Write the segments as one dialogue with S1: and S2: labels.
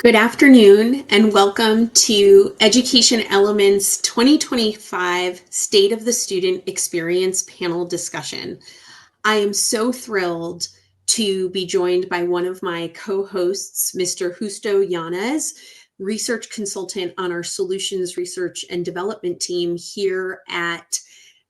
S1: Good afternoon and welcome to Education Elements 2025 State of the Student Experience panel discussion. I am so thrilled to be joined by one of my co-hosts, Mr. Justo Yanez, research consultant on our Solutions Research and Development team here at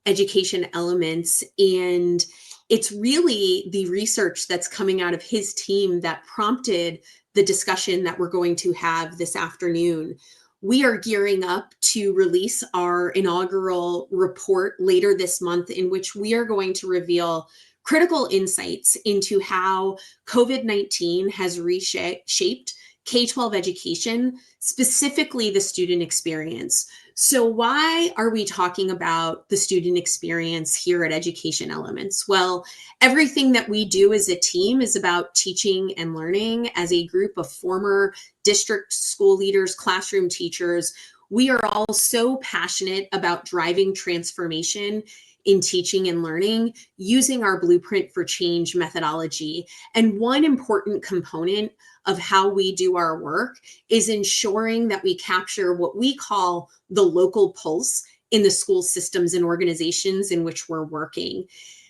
S1: Education Elements. And it's really the research that's coming out of his team that prompted the discussion that we're going to have this afternoon. We are gearing up to release our inaugural report later this month, in which we are going to reveal critical insights into how COVID-19 has reshaped K-12 education, specifically the student experience. So why are we talking about the student experience here at Education Elements? Well, everything that we do as a team is about teaching and learning. As a group of former district school leaders, classroom teachers, we are all so passionate about driving transformation in teaching and learning using our Blueprint for Change methodology. And one important component of how we do our work is ensuring that we capture what we call the local pulse in the school systems and organizations in which we're working.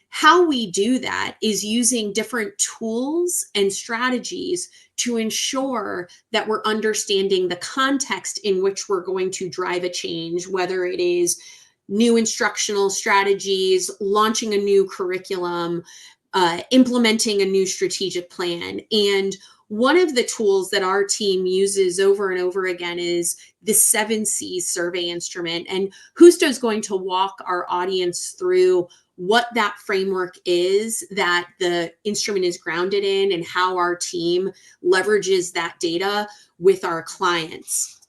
S1: How we do that is using different tools and strategies to ensure that we're understanding the context in which we're going to drive a change, whether it is new instructional strategies, launching a new curriculum, implementing a new strategic plan. And one of the tools that our team uses over and over again is the 7Cs survey instrument. And Justo is going to walk our audience through what that framework is that the instrument is grounded in and how our team leverages that data with our clients.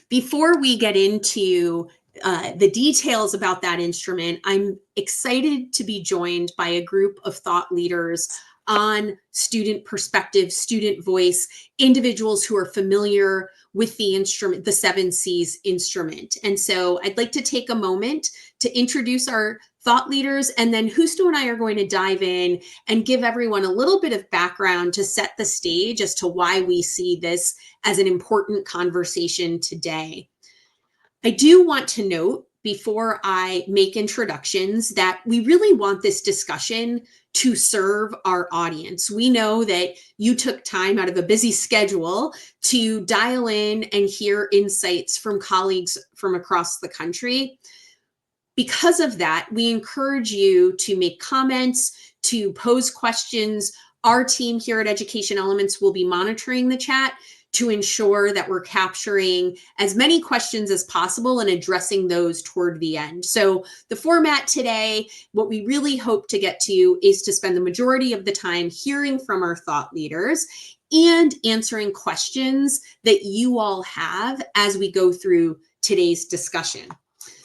S1: Before we get into the details about that instrument, I'm excited to be joined by a group of thought leaders on student perspective, student voice, individuals who are familiar with the instrument, the 7Cs instrument. And so I'd like to take a moment to introduce our thought leaders, and then Justo and I are going to dive in and give everyone a little bit of background to set the stage as to why we see this as an important conversation today. I do want to note before I make introductions that we really want this discussion to serve our audience. We know that you took time out of a busy schedule to dial in and hear insights from colleagues from across the country. Because of that, we encourage you to make comments, to pose questions. Our team here at Education Elements will be monitoring the chat to ensure that we're capturing as many questions as possible and addressing those toward the end. So the format today, what we really hope to get to is to spend the majority of the time hearing from our thought leaders and answering questions that you all have as we go through today's discussion.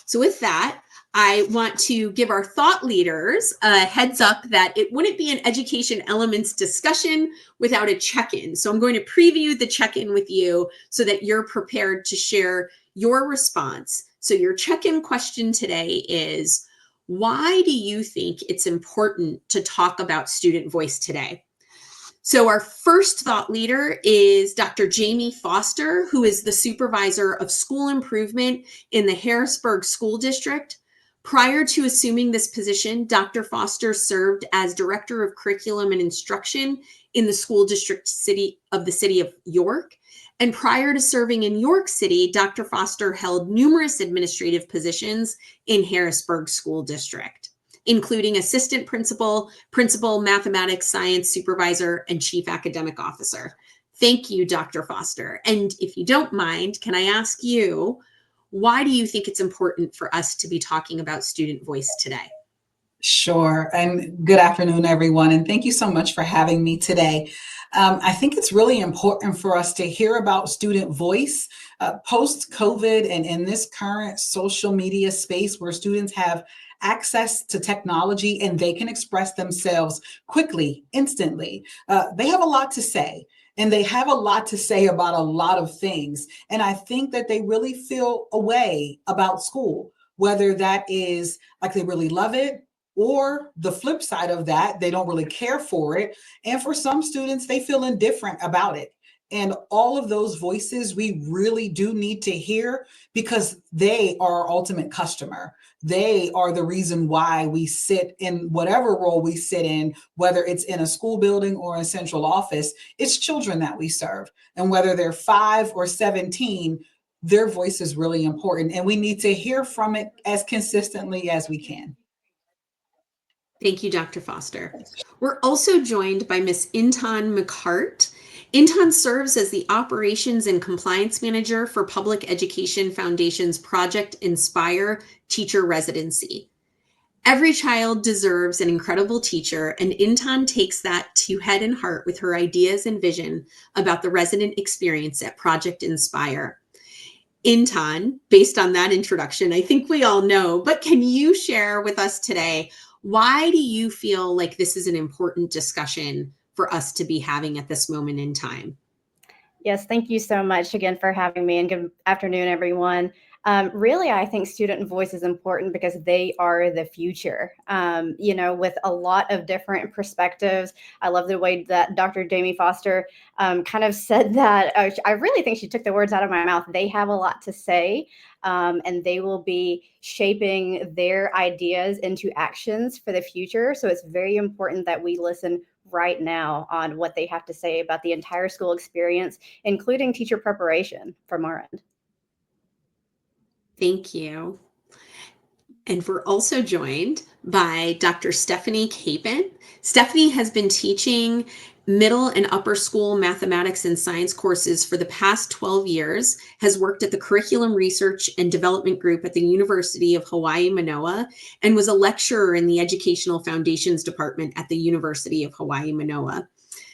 S1: So with that, I want to give our thought leaders a heads up that it wouldn't be an Education Elements discussion without a check-in. So I'm going to preview the check-in with you so that you're prepared to share your response. So your check-in question today is, why do you think it's important to talk about student voice today? So our first thought leader is Dr. Jamie Foster, who is the supervisor of school improvement in the Harrisburg School District. Prior to assuming this position, Dr. Foster served as Director of Curriculum and Instruction in the school district of the city of York. And prior to serving in York City, Dr. Foster held numerous administrative positions in Harrisburg School District, including assistant principal, mathematics, science supervisor, and chief academic officer. Thank you, Dr. Foster. And if you don't mind, can I ask you, why do you think it's important for us to be talking about student voice today?
S2: Sure. And good afternoon, everyone. And thank you so much for having me today. I think it's really important for us to hear about student voice post-COVID and in this current social media space where students have access to technology and they can express themselves quickly, instantly. They have a lot to say. And they have a lot to say about a lot of things. And I think that they really feel a way about school, whether that is like they really love it, or the flip side of that, they don't really care for it. And for some students, they feel indifferent about it. And all of those voices we really do need to hear because they are our ultimate customer. They are the reason why we sit in whatever role we sit in, whether it's in a school building or a central office. It's children that we serve. And whether they're 5 or 17, their voice is really important. And we need to hear from it as consistently as we can.
S1: Thank you, Dr. Foster. We're also joined by Ms. Intan McCart. Intan serves as the Operations and Compliance Manager for Public Education Foundation's Project Inspire Teacher Residency. Every child deserves an incredible teacher, and Intan takes that to head and heart with her ideas and vision about the resident experience at Project Inspire. Intan, based on that introduction, I think we all know, but can you share with us today, why do you feel like this is an important discussion for us to be having at this moment in time?
S3: Yes, thank you so much again for having me, and good afternoon, everyone. Really, I think student voice is important because they are the future. With a lot of different perspectives. I love the way that Dr. Jamie Foster kind of said that. I really think she took the words out of my mouth. They have a lot to say, and they will be shaping their ideas into actions for the future. So it's very important that we listen right now on what they have to say about the entire school experience, including teacher preparation from our end.
S1: Thank you. And we're also joined by Dr. Stephanie Capon. Stephanie has been teaching middle and upper school mathematics and science courses for the past 12 years, has worked at the Curriculum Research and Development Group at the University of Hawaii Manoa, and was a lecturer in the Educational Foundations Department at the University of Hawaii Manoa.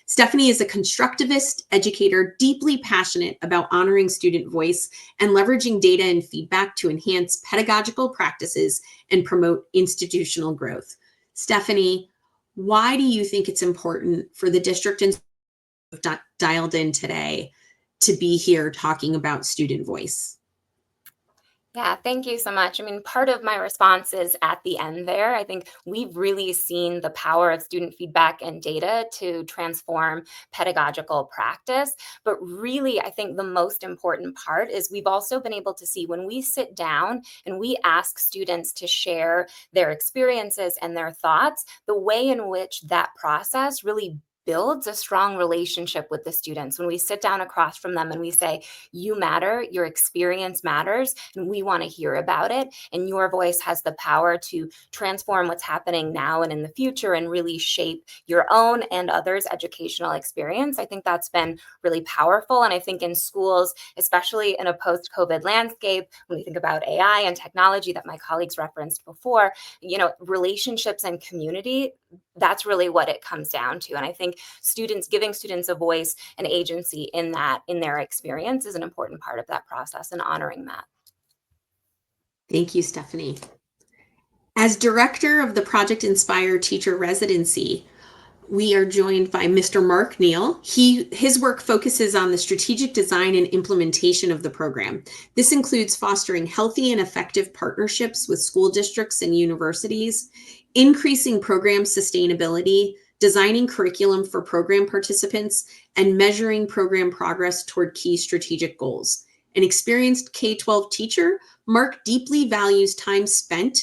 S1: Stephanie is a constructivist educator, deeply passionate about honoring student voice and leveraging data and feedback to enhance pedagogical practices and promote institutional growth. Stephanie, why do you think it's important for the district and dialed in today to be here talking about student voice?
S4: Yeah, thank you so much. I mean, part of my response is at the end there. I think we've really seen the power of student feedback and data to transform pedagogical practice. But really, I think the most important part is we've also been able to see when we sit down and we ask students to share their experiences and their thoughts, the way in which that process really builds a strong relationship with the students. When we sit down across from them and we say, you matter, your experience matters, and we want to hear about it, and your voice has the power to transform what's happening now and in the future and really shape your own and others' educational experience. I think that's been really powerful. And I think in schools, especially in a post-COVID landscape, when we think about AI and technology that my colleagues referenced before, relationships and community, that's really what it comes down to. And I think giving students a voice and agency in their experience is an important part of that process, and honoring that.
S1: Thank you, Stephanie. As director of the Project Inspire Teacher Residency, we are joined by Mr. Mark Neal. His work focuses on the strategic design and implementation of the program. This includes fostering healthy and effective partnerships with school districts and universities, increasing program sustainability, designing curriculum for program participants, and measuring program progress toward key strategic goals. An experienced K-12 teacher, Mark deeply values time spent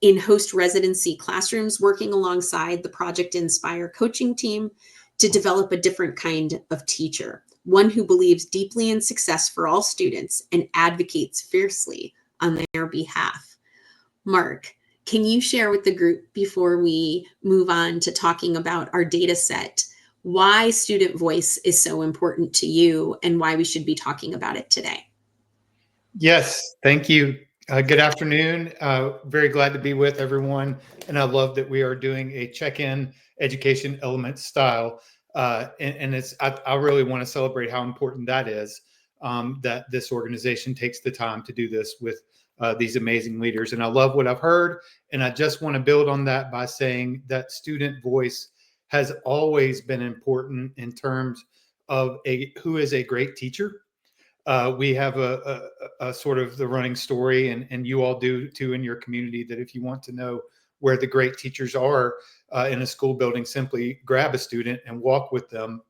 S1: in host residency classrooms, working alongside the Project Inspire coaching team to develop a different kind of teacher, one who believes deeply in success for all students and advocates fiercely on their behalf. Mark, can you share with the group before we move on to talking about our data set, why student voice is so important to you and why we should be talking about it today?
S5: Yes, thank you. Good afternoon. Very glad to be with everyone. And I love that we are doing a check-in education element style. I really want to celebrate how important that is, that this organization takes the time to do this with these amazing leaders. And I love what I've heard. And I just want to build on that by saying that student voice has always been important in terms of who is a great teacher. We have a sort of the running story, and you all do too in your community, that if you want to know where the great teachers are in a school building, simply grab a student and walk with them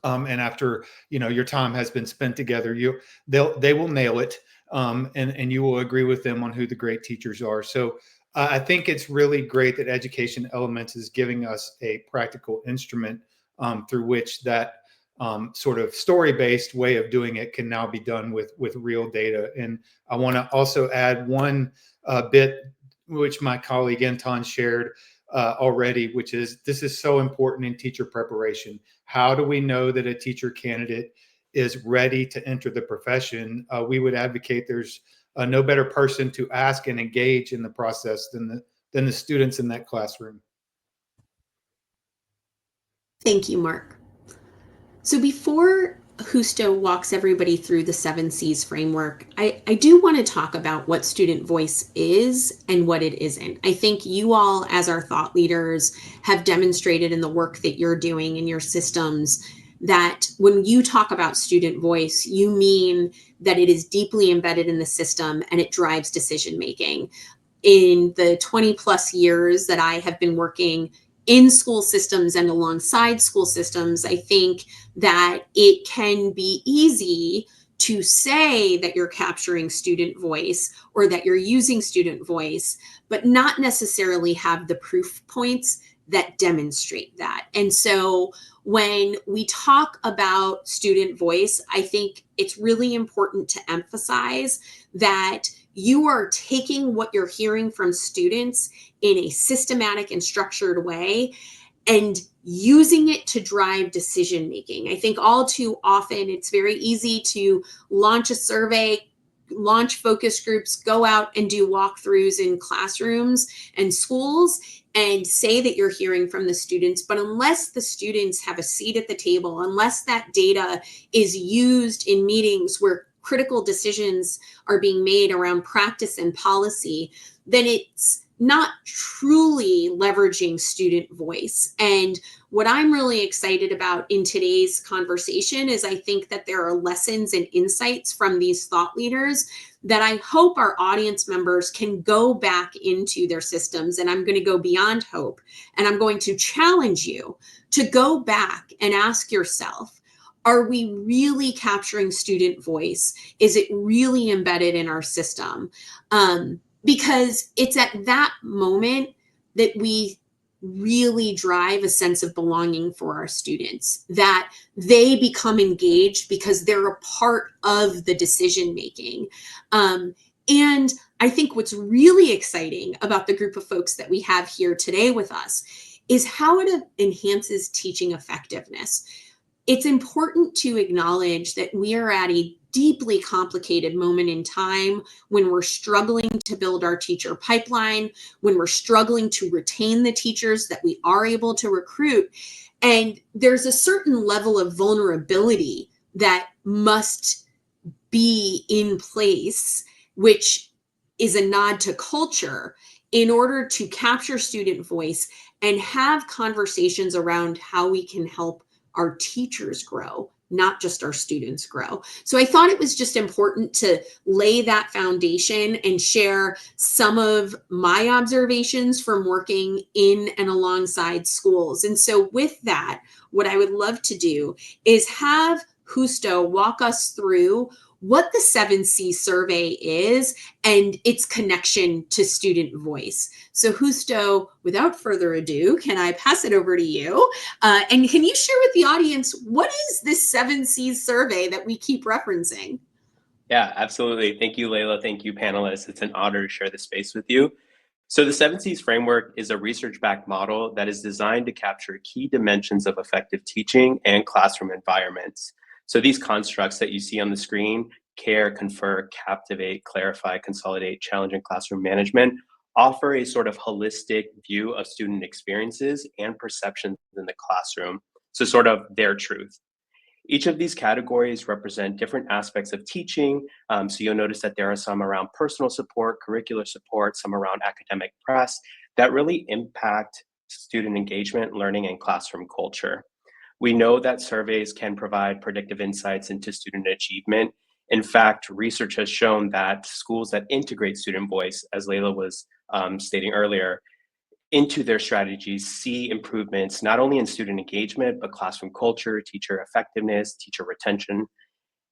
S5: And after your time has been spent together, they will nail it, and you will agree with them on who the great teachers are. So I think it's really great that Education Elements is giving us a practical instrument through which that sort of story-based way of doing it can now be done with real data. And I want to also add one bit which my colleague Anton shared already, which is this is so important in teacher preparation. How do we know that a teacher candidate is ready to enter the profession? We would advocate there's no better person to ask and engage in the process than the students in that classroom.
S1: Thank you, Mark. So before Justo walks everybody through the 7Cs framework, I do want to talk about what student voice is and what it isn't. I think you all, as our thought leaders, have demonstrated in the work that you're doing in your systems that when you talk about student voice, you mean that it is deeply embedded in the system and it drives decision making. In the 20 plus years that I have been working in school systems and alongside school systems, I think that it can be easy to say that you're capturing student voice or that you're using student voice, but not necessarily have the proof points that demonstrate that. And so when we talk about student voice, I think it's really important to emphasize that you are taking what you're hearing from students in a systematic and structured way and using it to drive decision making. I think all too often it's very easy to launch a survey, launch focus groups, go out and do walkthroughs in classrooms and schools and say that you're hearing from the students. But unless the students have a seat at the table, unless that data is used in meetings where critical decisions are being made around practice and policy, then it's not truly leveraging student voice. And what I'm really excited about in today's conversation is I think that there are lessons and insights from these thought leaders that I hope our audience members can go back into their systems. And I'm going to go beyond hope, and I'm going to challenge you to go back and ask yourself, are we really capturing student voice? Is it really embedded in our system? Because it's at that moment that we really drive a sense of belonging for our students, that they become engaged because they're a part of the decision making. And I think what's really exciting about the group of folks that we have here today with us is how it enhances teaching effectiveness. It's important to acknowledge that we are at a deeply complicated moment in time when we're struggling to build our teacher pipeline, when we're struggling to retain the teachers that we are able to recruit. And there's a certain level of vulnerability that must be in place, which is a nod to culture in order to capture student voice and have conversations around how we can help our teachers grow, not just our students grow. So I thought it was just important to lay that foundation and share some of my observations from working in and alongside schools. And so with that, what I would love to do is have Justo walk us through what the 7C survey is and its connection to student voice. So Justo, without further ado, can I pass it over to you? And can you share with the audience, what is this 7C survey that we keep referencing?
S6: Yeah, absolutely. Thank you, Layla. Thank you, panelists. It's an honor to share this space with you. So the 7Cs framework is a research-backed model that is designed to capture key dimensions of effective teaching and classroom environments. So these constructs that you see on the screen, care, confer, captivate, clarify, consolidate, challenge, and classroom management, offer a sort of holistic view of student experiences and perceptions in the classroom. So sort of their truth. Each of these categories represent different aspects of teaching. So you'll notice that there are some around personal support, curricular support, some around academic press that really impact student engagement, learning, and classroom culture. We know that surveys can provide predictive insights into student achievement. In fact, research has shown that schools that integrate student voice, as Layla was stating earlier, into their strategies see improvements not only in student engagement, but classroom culture, teacher effectiveness, teacher retention.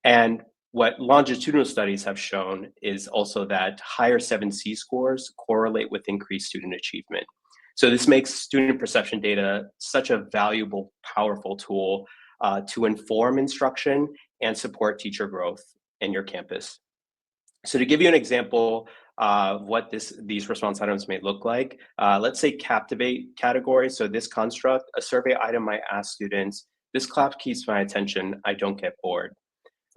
S6: And what longitudinal studies have shown is also that higher 7C scores correlate with increased student achievement. So this makes student perception data such a valuable, powerful tool to inform instruction and support teacher growth in your campus. So to give you an example of what these response items may look like, let's say Captivate category. So this construct, a survey item might ask students, this class keeps my attention, I don't get bored.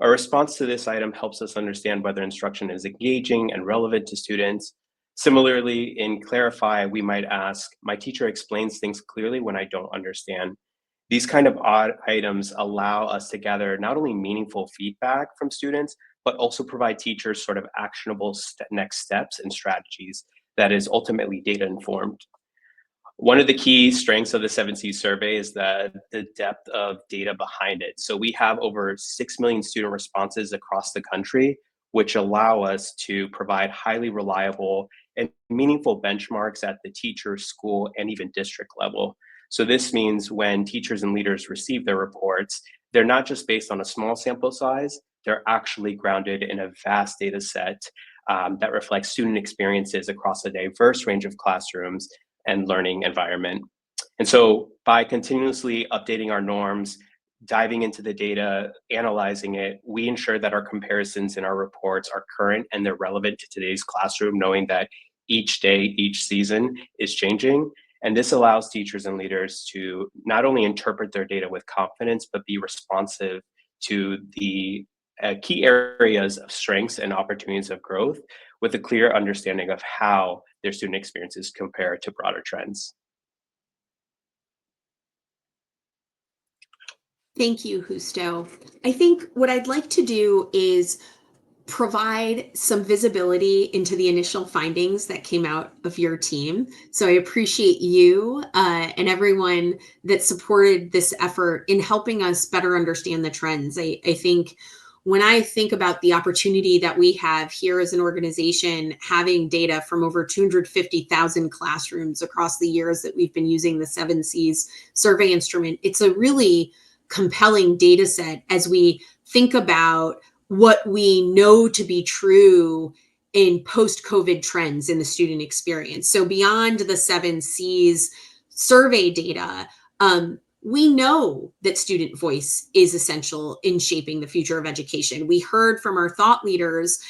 S6: A response to this item helps us understand whether instruction is engaging and relevant to students. Similarly, in Clarify, we might ask, my teacher explains things clearly when I don't understand. These kind of odd items allow us to gather not only meaningful feedback from students, but also provide teachers sort of actionable next steps and strategies that is ultimately data informed. One of the key strengths of the 7C survey is the depth of data behind it. So we have over 6 million student responses across the country, which allow us to provide highly reliable and meaningful benchmarks at the teacher, school, and even district level. So this means when teachers and leaders receive their reports, they're not just based on a small sample size, they're actually grounded in a vast data set that reflects student experiences across a diverse range of classrooms and learning environment. And so by continuously updating our norms, diving into the data, analyzing it, we ensure that our comparisons in our reports are current and they're relevant to today's classroom, knowing that each day, each season is changing. And this allows teachers and leaders to not only interpret their data with confidence, but be responsive to the key areas of strengths and opportunities of growth with a clear understanding of how their student experiences compare to broader trends.
S1: Thank you, Justo. I think what I'd like to do is provide some visibility into the initial findings that came out of your team. So I appreciate you and everyone that supported this effort in helping us better understand the trends. I think when I think about the opportunity that we have here as an organization, having data from over 250,000 classrooms across the years that we've been using the 7Cs survey instrument, it's a really compelling data set as we think about what we know to be true in post-COVID trends in the student experience. So beyond the 7Cs survey data, we know that student voice is essential in shaping the future of education. We heard from our thought leaders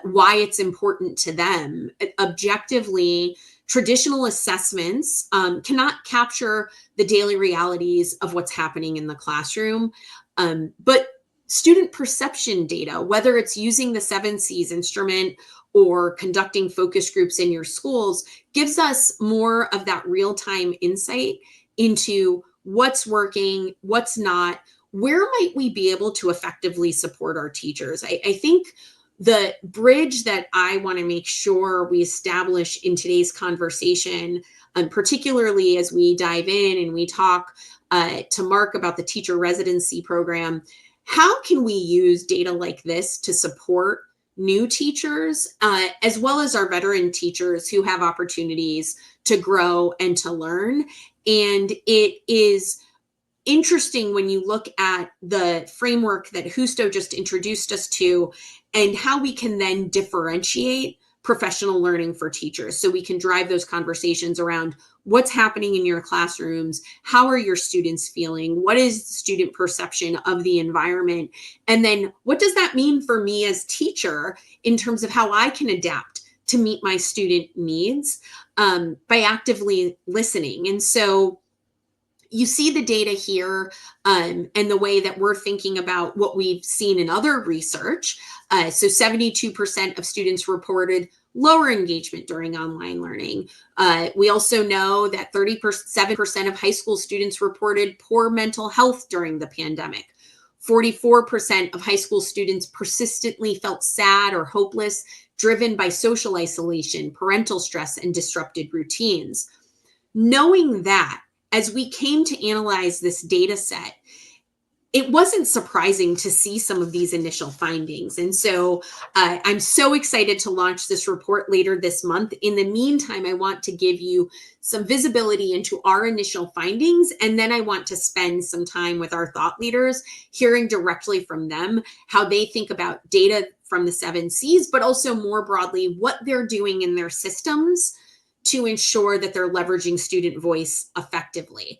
S1: why it's important to them. Objectively, traditional assessments cannot capture the daily realities of what's happening in the classroom, but student perception data, whether it's using the 7Cs instrument or conducting focus groups in your schools, gives us more of that real-time insight into what's working, what's not, where might we be able to effectively support our teachers. I think the bridge that I want to make sure we establish in today's conversation, particularly as we dive in and we talk to Mark about the teacher residency program, how can we use data like this to support new teachers, as well as our veteran teachers who have opportunities to grow and to learn? And it is interesting when you look at the framework that Justo just introduced us to and how we can then differentiate professional learning for teachers. So we can drive those conversations around what's happening in your classrooms, how are your students feeling, what is student perception of the environment, and then what does that mean for me as teacher in terms of how I can adapt to meet my student needs by actively listening. And so you see the data here and the way that we're thinking about what we've seen in other research. So 72% of students reported lower engagement during online learning. We also know that 37% of high school students reported poor mental health during the pandemic. 44% of high school students persistently felt sad or hopeless, driven by social isolation, parental stress, and disrupted routines. Knowing that, as we came to analyze this data set, it wasn't surprising to see some of these initial findings. And so I'm so excited to launch this report later this month. In the meantime, I want to give you some visibility into our initial findings. And then I want to spend some time with our thought leaders, hearing directly from them how they think about data from the 7 Cs, but also more broadly, what they're doing in their systems to ensure that they're leveraging student voice effectively.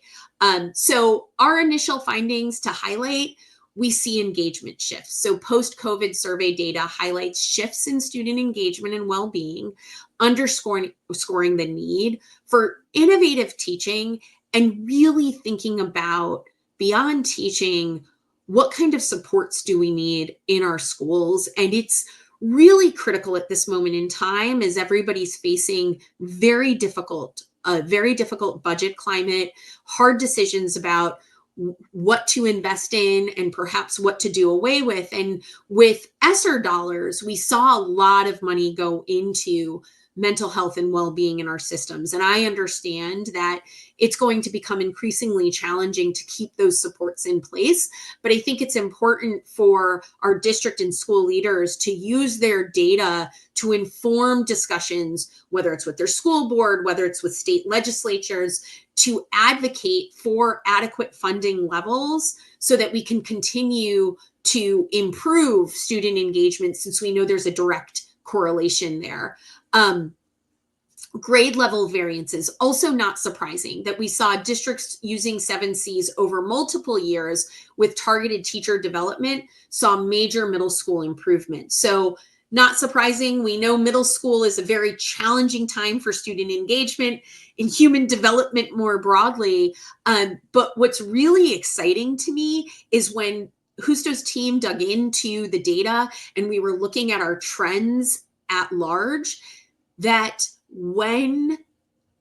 S1: So our initial findings to highlight, we see engagement shifts. So post-COVID survey data highlights shifts in student engagement and well-being, underscoring the need for innovative teaching and really thinking about beyond teaching, what kind of supports do we need in our schools? And it's really critical at this moment in time as everybody's facing a very difficult budget climate, hard decisions about what to invest in and perhaps what to do away with. And with ESSER dollars, we saw a lot of money go into mental health and well-being in our systems. And I understand that it's going to become increasingly challenging to keep those supports in place. But I think it's important for our district and school leaders to use their data to inform discussions, whether it's with their school board, whether it's with state legislatures, to advocate for adequate funding levels so that we can continue to improve student engagement, since we know there's a direct correlation there. Grade level variances, also not surprising that we saw districts using 7 Cs over multiple years with targeted teacher development saw major middle school improvement. So not surprising, we know middle school is a very challenging time for student engagement and human development more broadly. But what's really exciting to me is when Justo's team dug into the data and we were looking at our trends at large, that when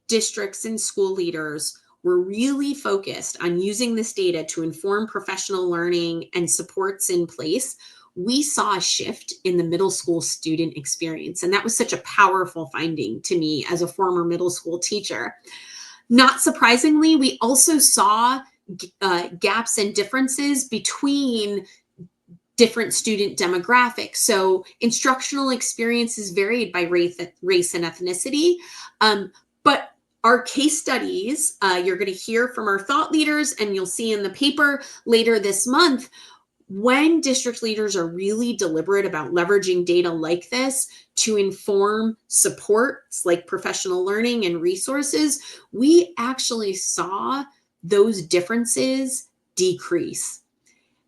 S1: districts and school leaders were really focused on using this data to inform professional learning and supports in place, we saw a shift in the middle school student experience. And that was such a powerful finding to me as a former middle school teacher. Not surprisingly, we also saw gaps and differences between different student demographics. So instructional experiences varied by race and ethnicity. But our case studies, you're going to hear from our thought leaders, and you'll see in the paper later this month, when district leaders are really deliberate about leveraging data like this to inform supports like professional learning and resources, we actually saw those differences decrease.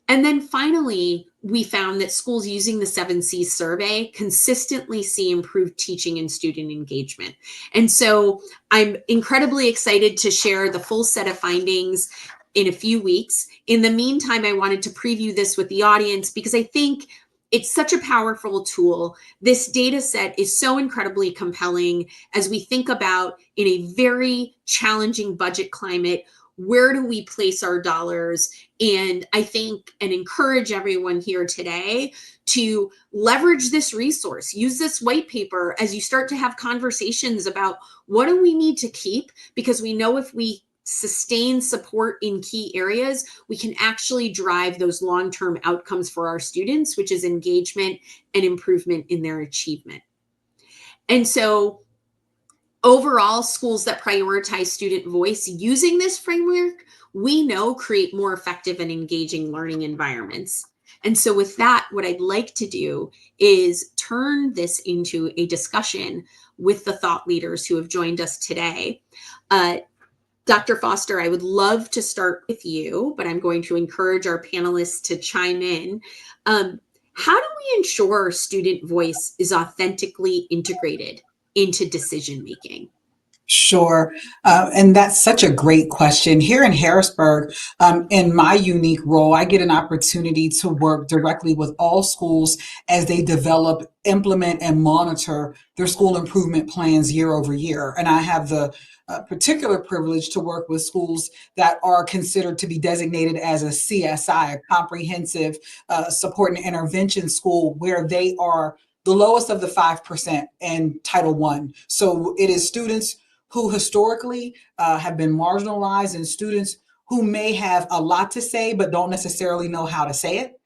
S1: And then finally, we found that schools using the 7 Cs survey consistently see improved teaching and student engagement. And so I'm incredibly excited to share the full set of findings in a few weeks. In the meantime, I wanted to preview this with the audience because I think it's such a powerful tool. This data set is so incredibly compelling as we think about, in a very challenging budget climate, where do we place our dollars? And I think and encourage everyone here today to leverage this resource, use this white paper as you start to have conversations about what do we need to keep, because we know if we sustain support in key areas, we can actually drive those long-term outcomes for our students, which is engagement and improvement in their achievement. And so overall, schools that prioritize student voice using this framework, we know create more effective and engaging learning environments. And so with that, what I'd like to do is turn this into a discussion with the thought leaders who have joined us today. Dr. Foster, I would love to start with you, but I'm going to encourage our panelists to chime in. How do we ensure student voice is authentically integrated into decision making?
S2: Sure. And that's such a great question. Here in Harrisburg, in my unique role, I get an opportunity to work directly with all schools as they develop, implement, and monitor their school improvement plans year over year. And I have the particular privilege to work with schools that are considered to be designated as a CSI, a comprehensive support and intervention school, where they are the lowest of the 5% in Title I. So it is students who historically have been marginalized and students who may have a lot to say but don't necessarily know how to say it.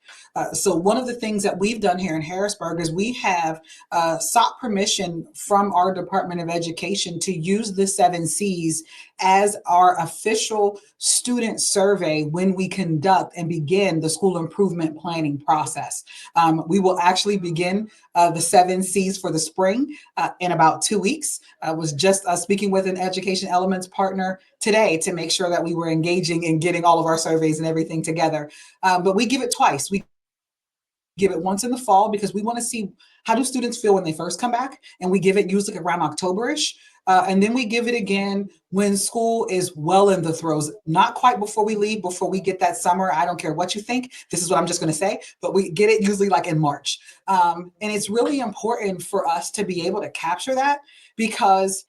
S2: So one of the things that we've done here in Harrisburg is we have sought permission from our Department of Education to use the 7Cs as our official student survey when we conduct and begin the school improvement planning process. We will actually begin the 7Cs for the spring in about 2 weeks. I was just speaking with an Education Elements partner today to make sure that we were engaging in getting all of our surveys and everything together. But we give it twice. We give it once in the fall because we want to see how do students feel when they first come back, and we give it usually around October-ish. And then we give it again when school is well in the throes, not quite before we leave, before we get that summer. I don't care what you think. This is what I'm just going to say, but we get it usually like in March. And it's really important for us to be able to capture that because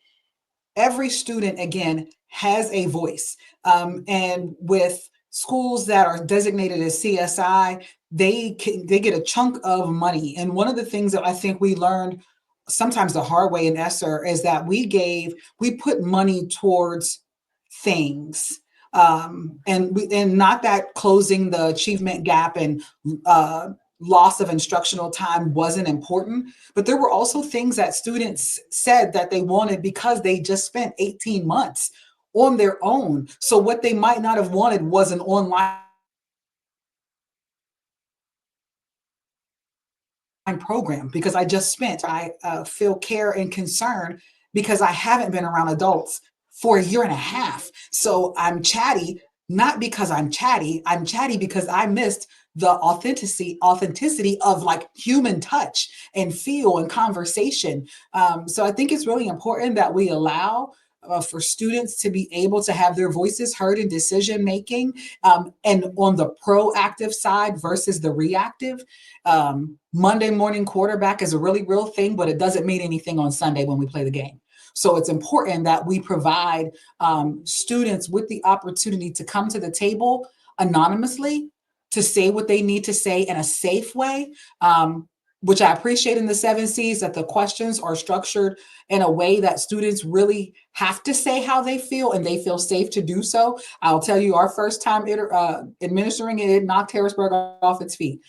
S2: every student, again, has a voice. And with schools that are designated as CSI, they get a chunk of money. And one of the things that I think we learned sometimes the hard way in ESSER is that we put money towards things. And not that closing the achievement gap and loss of instructional time wasn't important, but there were also things that students said that they wanted because they just spent 18 months on their own. So what they might not have wanted was an online program because I feel care and concern because I haven't been around adults for a year and a half. So I'm chatty, not because I'm chatty because I missed the authenticity of like human touch and feel and conversation. So I think it's really important that we allow for students to be able to have their voices heard in decision making, and on the proactive side versus the reactive. Monday morning quarterback is a really real thing, but it doesn't mean anything on Sunday when we play the game. So it's important that we provide students with the opportunity to come to the table anonymously, to say what they need to say in a safe way, which I appreciate in the 7Cs, that the questions are structured in a way that students really have to say how they feel and they feel safe to do so. I'll tell you, our first time administering it, it knocked Harrisburg off its feet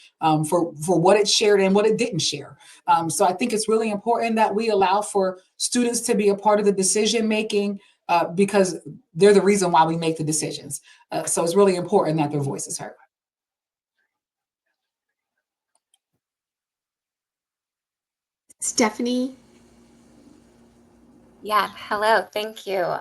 S2: for what it shared and what it didn't share. So I think it's really important that we allow for students to be a part of the decision making because they're the reason why we make the decisions. So it's really important that their voice is heard.
S1: Stephanie?
S4: Yeah, hello, thank you.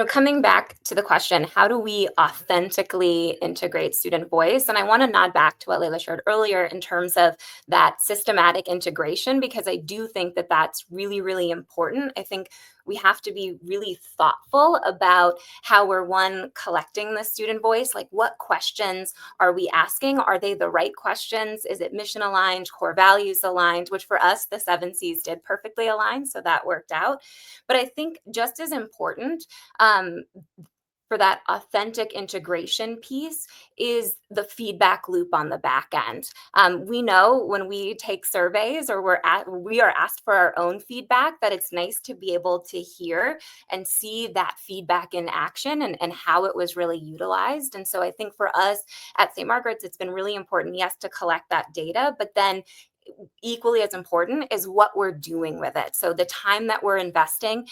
S4: Coming back to the question, how do we authentically integrate student voice? And I want to nod back to what Layla shared earlier in terms of that systematic integration, because I do think that that's really, really important. I think we have to be really thoughtful about how we're collecting the student voice. Like, what questions are we asking? Are they the right questions? Is it mission aligned, core values aligned, which for us, the 7Cs did perfectly align. So that worked out. But I think just as important, for that authentic integration piece is the feedback loop on the back end. We know when we take surveys or we are asked for our own feedback, that it's nice to be able to hear and see that feedback in action and how it was really utilized. And so I think for us at St. Margaret's, it's been really important, yes, to collect that data, but then equally as important is what we're doing with it. So the time that we're investing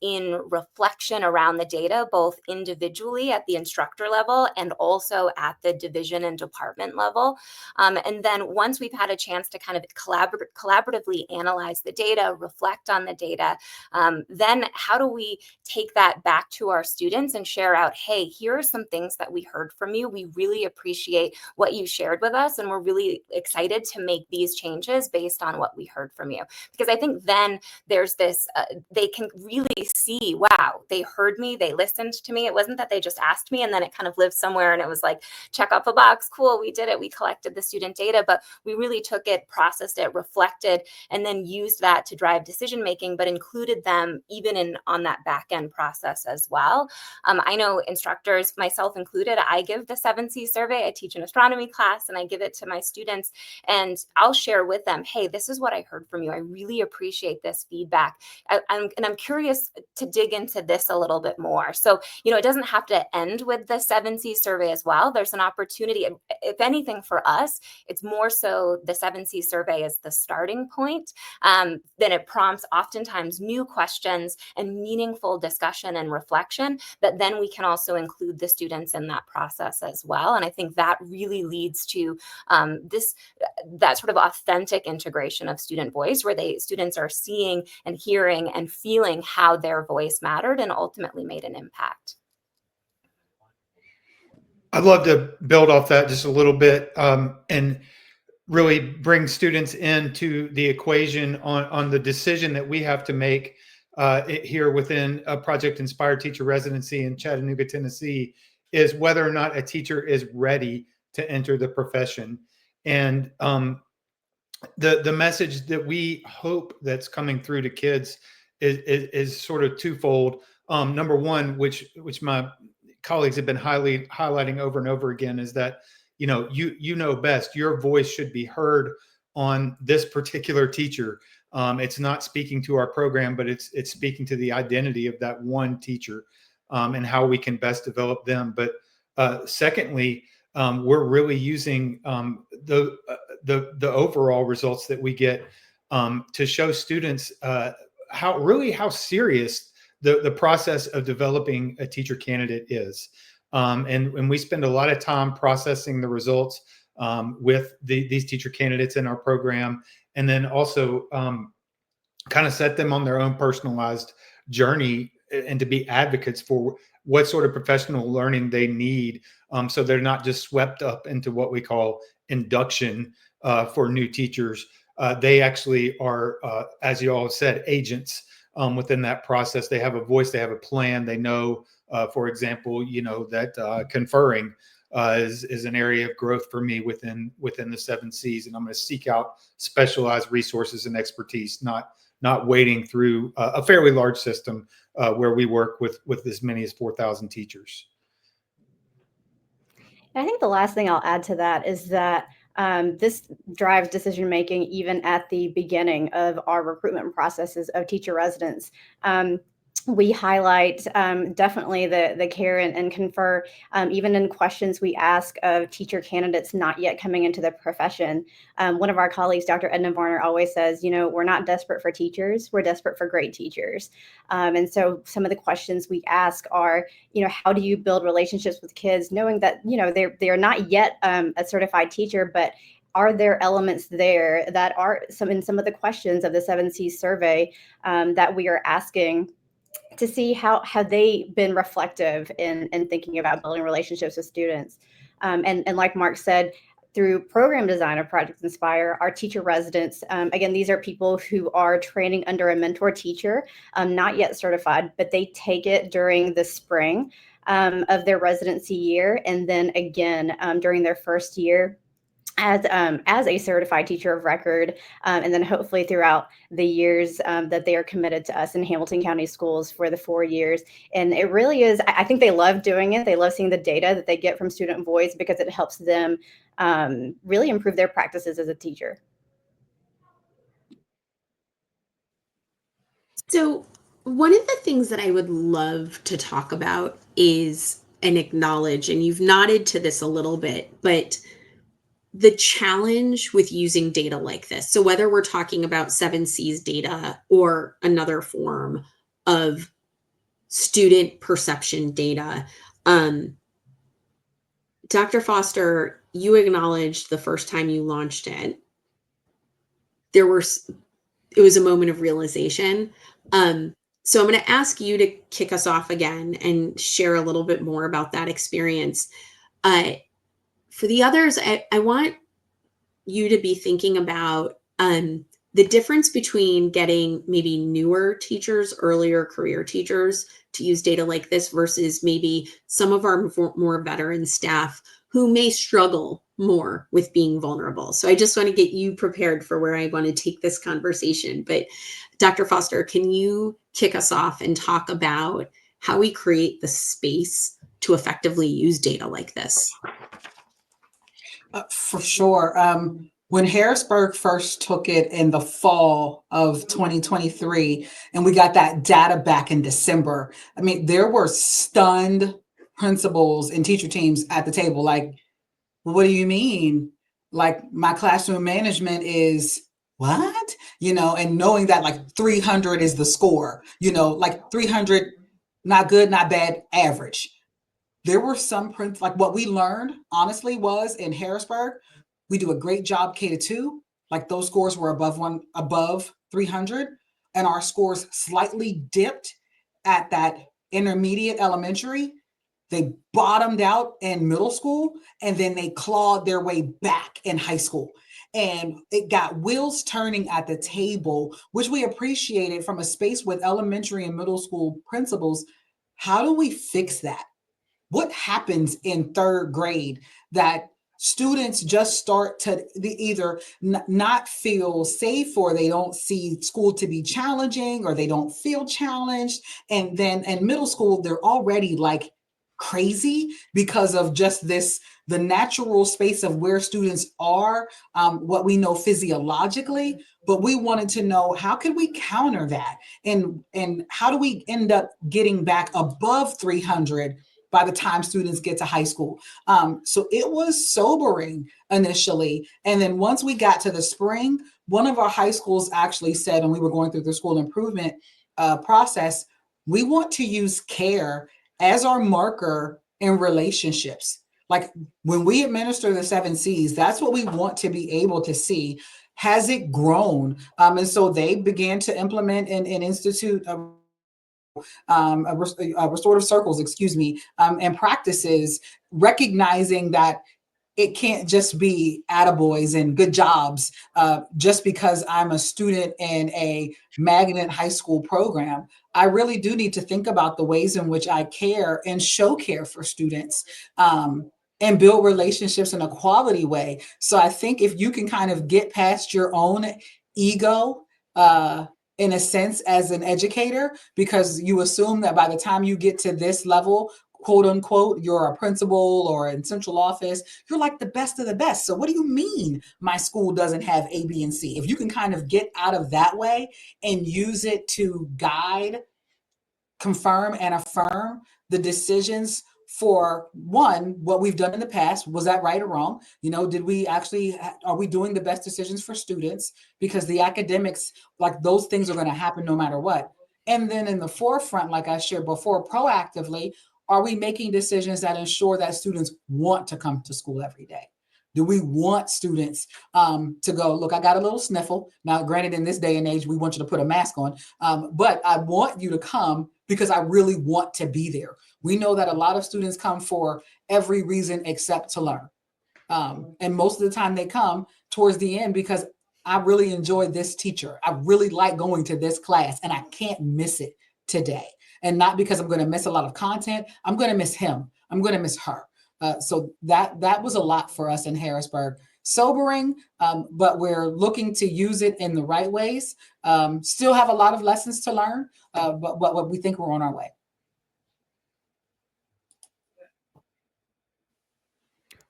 S4: in reflection around the data, both individually at the instructor level and also at the division and department level. And then once we've had a chance to kind of collaboratively analyze the data, reflect on the data, then how do we take that back to our students and share out, hey, here are some things that we heard from you. We really appreciate what you shared with us, and we're really excited to make these changes based on what we heard from you. Because I think then there's this, they can really see, wow, they heard me, they listened to me. It wasn't that they just asked me and then it kind of lived somewhere and it was like, check off a box, cool, we did it, we collected the student data, but we really took it, processed it, reflected, and then used that to drive decision making, but included them even on that back end process as well. I know instructors, myself included, I give the 7C survey. I teach an astronomy class and I give it to my students, and I'll share share with them, hey, this is what I heard from you. I really appreciate this feedback. And I'm curious to dig into this a little bit more. So, it doesn't have to end with the 7C survey as well. There's an opportunity, if anything for us, it's more so the 7C survey is the starting point. Then it prompts oftentimes new questions and meaningful discussion and reflection that then we can also include the students in that process as well. And I think that really leads to that sort of authentic integration of student voice, where students are seeing and hearing and feeling how their voice mattered and ultimately made an impact.
S5: I'd love to build off that just a little bit, and really bring students into the equation on the decision that we have to make here within a Project Inspired Teacher Residency in Chattanooga, Tennessee, is whether or not a teacher is ready to enter the profession. And the message that we hope that's coming through to kids is sort of twofold. Number one, which my colleagues have been highlighting over and over again, is that you know best. Your voice should be heard on this particular teacher. It's not speaking to our program, but it's speaking to the identity of that one teacher, and how we can best develop them. But secondly, we're really using the overall results that we get to show students how serious the process of developing a teacher candidate is. And we spend a lot of time processing the results with these teacher candidates in our program, and then also kind of set them on their own personalized journey and to be advocates for what sort of professional learning they need, so they're not just swept up into what we call induction for new teachers. They actually are, as you all said, agents within that process. They have a voice, they have a plan, they know, for example, that conferring is an area of growth for me within the 7 Cs, and I'm going to seek out specialized resources and expertise, not wading through a fairly large system where we work with as many as 4,000 teachers.
S3: I think the last thing I'll add to that is that this drives decision making even at the beginning of our recruitment processes of teacher residents. We highlight definitely the care and confer, even in questions we ask of teacher candidates not yet coming into the profession. One of our colleagues, Dr. Edna Varner, always says, we're not desperate for teachers, we're desperate for great teachers. And so some of the questions we ask are, how do you build relationships with kids, knowing that, they're not yet a certified teacher, but are there elements there that are in some of the questions of the 7C survey that we are asking to see how have they been reflective in thinking about building relationships with students. And like Mark said, through program design of Project Inspire, our teacher residents, again, these are people who are training under a mentor teacher, not yet certified, but they take it during the spring of their residency year. And then again, during their first year as a certified teacher of record, and then hopefully throughout the years that they are committed to us in Hamilton County Schools for the 4 years. And it really is, I think they love doing it. They love seeing the data that they get from student voice because it helps them really improve their practices as a teacher.
S1: So one of the things that I would love to talk about is and acknowledge, and you've nodded to this a little bit, but the challenge with using data like this. So whether we're talking about 7C's data or another form of student perception data, Dr. Foster, you acknowledged the first time you launched it, it was a moment of realization. So I'm going to ask you to kick us off again and share a little bit more about that experience. For the others, I want you to be thinking about the difference between getting maybe newer teachers, earlier career teachers to use data like this versus maybe some of our more veteran staff who may struggle more with being vulnerable. So I just want to get you prepared for where I want to take this conversation. But Dr. Foster, can you kick us off and talk about how we create the space to effectively use data like this?
S2: For sure. When Harrisburg first took it in the fall of 2023, and we got that data back in December, I mean, there were stunned principals and teacher teams at the table. Like, what do you mean? Like, my classroom management is what? And knowing that like 300 is the score, like 300, not good, not bad, average. There were some like what we learned honestly was in Harrisburg, we do a great job K-2. Like those scores were above 300, and our scores slightly dipped at that intermediate elementary. They bottomed out in middle school, and then they clawed their way back in high school. And it got wheels turning at the table, which we appreciated from a space with elementary and middle school principals. How do we fix that? What happens in third grade that students just start to either not feel safe, or they don't see school to be challenging, or they don't feel challenged? And then in middle school, they're already like crazy because of just the natural space of where students are, what we know physiologically. But we wanted to know, how can we counter that, and how do we end up getting back above 300 by the time students get to high school? So it was sobering initially. And then once we got to the spring, one of our high schools actually said, when we were going through the school improvement process, we want to use care as our marker in relationships. Like when we administer the 7 C's, that's what we want to be able to see. Has it grown? And so they began to implement and institute restorative circles, and practices, recognizing that it can't just be attaboys and good jobs just because I'm a student in a magnet high school program. I really do need to think about the ways in which I care and show care for students, and build relationships in a quality way. So I think if you can kind of get past your own ego, in a sense, as an educator, because you assume that by the time you get to this level, quote unquote, you're a principal or in central office, you're like the best of the best. So what do you mean my school doesn't have A, B, and C? If you can kind of get out of that way and use it to guide, confirm, and affirm the decisions for one, what we've done in the past, was that right or wrong? Did we actually, are we doing the best decisions for students? Because the academics, like those things are going to happen no matter what. And then in the forefront, like I shared before, proactively, are we making decisions that ensure that students want to come to school every day? Do we want students to go, look, I got a little sniffle. Now, granted, in this day and age, we want you to put a mask on, but I want you to come because I really want to be there. We know that a lot of students come for every reason except to learn. And most of the time they come towards the end because I really enjoy this teacher. I really like going to this class and I can't miss it today. And not because I'm going to miss a lot of content. I'm going to miss him. I'm going to miss her. So that was a lot for us in Harrisburg. Sobering, but we're looking to use it in the right ways. Still have a lot of lessons to learn, but we think we're on our way.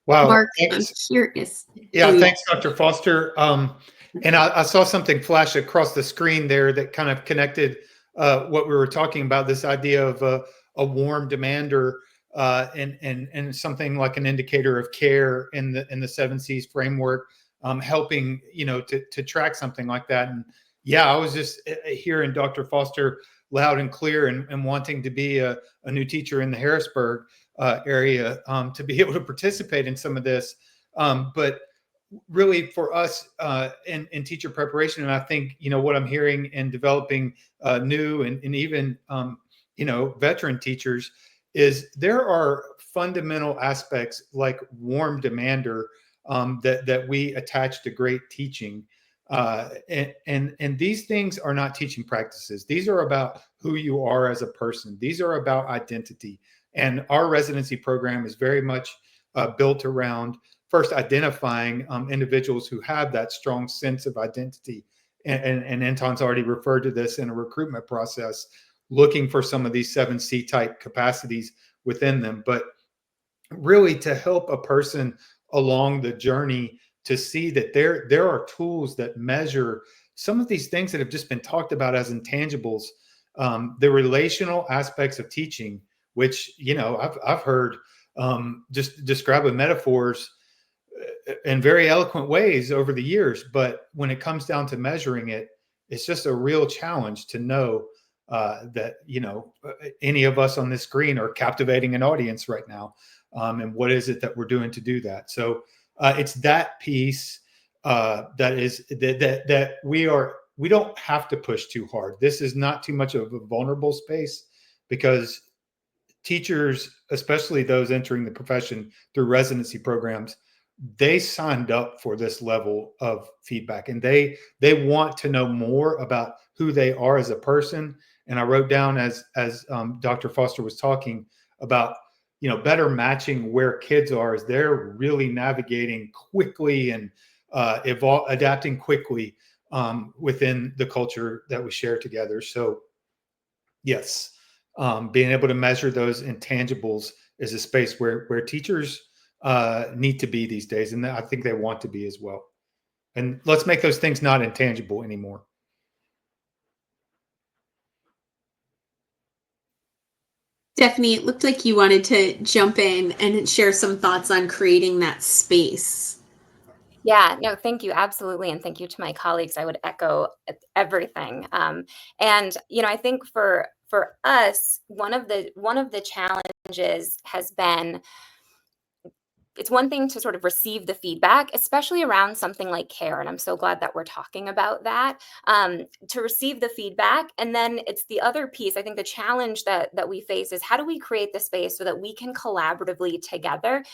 S5: Wow.
S1: Mark, I'm
S5: Thanks.
S1: curious.
S5: Yeah,
S1: Oh,
S5: thanks, Dr. Foster. And I saw something flash across the screen there that kind of connected what we were talking about, this idea of a warm demander and something like an indicator of care in the 7 C's framework, helping to track something like that. And yeah, I was just hearing Dr. Foster loud and clear, and wanting to be a new teacher in the Harrisburg area to be able to participate in some of this. But really for us in teacher preparation, and I think what I'm hearing in developing new and even veteran teachers, is there are fundamental aspects like warm demander that we attach to great teaching, and these things are not teaching practices. These are about who you are as a person. These are about identity, and our residency program is very much built around first identifying individuals who have that strong sense of identity. And Anton's already referred to this in a recruitment process, looking for some of these 7C type capacities within them. But really to help a person along the journey to see that there are tools that measure some of these things that have just been talked about as intangibles, the relational aspects of teaching, which, you know, I've heard just described with metaphors in very eloquent ways over the years. But when it comes down to measuring it, it's just a real challenge to know that, you know, any of us on this screen are captivating an audience right now. And what is it that we're doing to do that? So it's that piece that we don't have to push too hard. This is not too much of a vulnerable space, because teachers, especially those entering the profession through residency programs, they signed up for this level of feedback, and they want to know more about who they are as a person. And I wrote down, as Dr. Foster was talking about, you know, better matching where kids are as they're really navigating quickly and adapting quickly within the culture that we share together. So yes, being able to measure those intangibles is a space where teachers need to be these days, and I think they want to be as well. And let's make those things not intangible anymore.
S1: Stephanie, it looked like you wanted to jump in and share some thoughts on creating that space.
S4: Yeah, no, thank you. Absolutely. And thank you to my colleagues. I would echo everything. And, you know, I think for us, one of the challenges has been, it's one thing to sort of receive the feedback, especially around something like care. And I'm so glad that we're talking about that, to receive the feedback. And then it's the other piece. I think the challenge that we face is, how do we create the space so that we can collaboratively together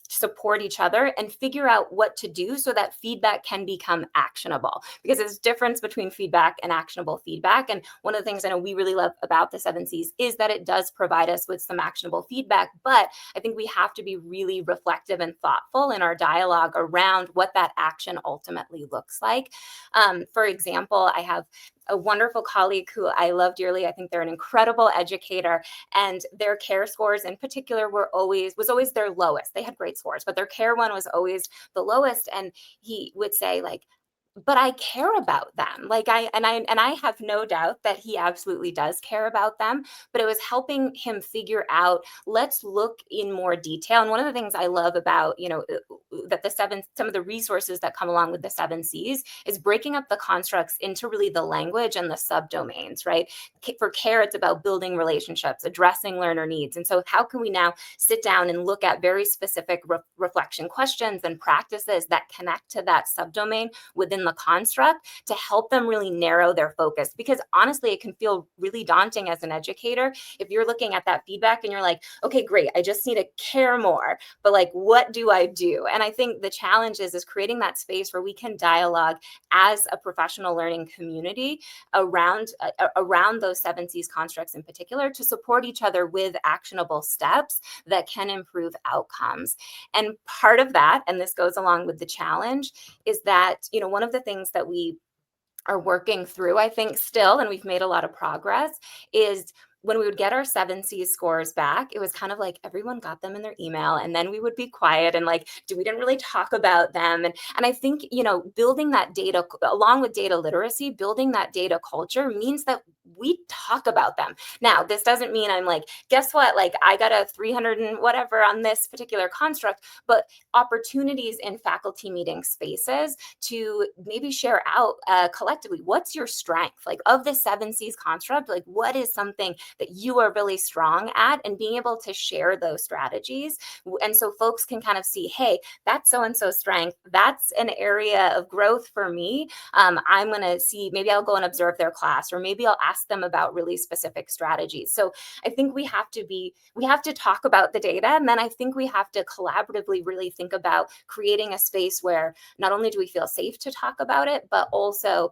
S4: support each other and figure out what to do so that feedback can become actionable, because there's a difference between feedback and actionable feedback. And one of the things I know we really love about the 7Cs is that it does provide us with some actionable feedback, but I think we have to be really reflective and thoughtful in our dialogue around what that action ultimately looks like. For example, I have a wonderful colleague who I love dearly. I think they're an incredible educator, and their care scores in particular was always their lowest. They had great scores, but their care one was always the lowest. And he would say, like, but I care about them. Like I have no doubt that he absolutely does care about them, but it was helping him figure out, let's look in more detail. And one of the things I love about, you know, that some of the resources that come along with the 7Cs is breaking up the constructs into really the language and the subdomains, right? For care, it's about building relationships, addressing learner needs. And so how can we now sit down and look at very specific reflection questions and practices that connect to that subdomain within the construct to help them really narrow their focus? Because honestly, it can feel really daunting as an educator if you're looking at that feedback and you're like, okay, great, I just need to care more, but like, what do I do? And I think the challenge is creating that space where we can dialogue as a professional learning community around those 7Cs constructs in particular, to support each other with actionable steps that can improve outcomes. And part of that, and this goes along with the challenge, is that, you know, one of the things that we are working through, I think still, and we've made a lot of progress, is when we would get our 7C scores back, it was kind of like everyone got them in their email, and then we would be quiet and like, we didn't really talk about them. And I think, you know, building that data along with data literacy, building that data culture means that we talk about them. Now, this doesn't mean I'm like, guess what? Like, I got a 300 and whatever on this particular construct, but opportunities in faculty meeting spaces to maybe share out collectively, what's your strength? Like, of the 7Cs construct, like, what is something that you are really strong at, and being able to share those strategies. And so folks can kind of see, hey, that's so-and-so strength. That's an area of growth for me. I'm going to see, maybe I'll go and observe their class, or maybe I'll ask them about really specific strategies. So I think we have to talk about the data. And then I think we have to collaboratively really think about creating a space where not only do we feel safe to talk about it, but also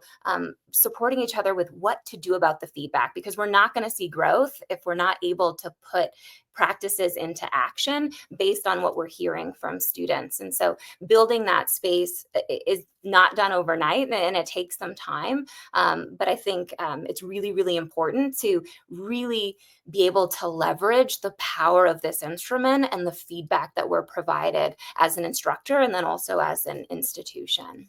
S4: supporting each other with what to do about the feedback, because we're not going to see growth if we're not able to put practices into action based on what we're hearing from students. And so building that space is not done overnight, and it takes some time. But I think it's really, really important to really be able to leverage the power of this instrument and the feedback that we're provided as an instructor and then also as an institution.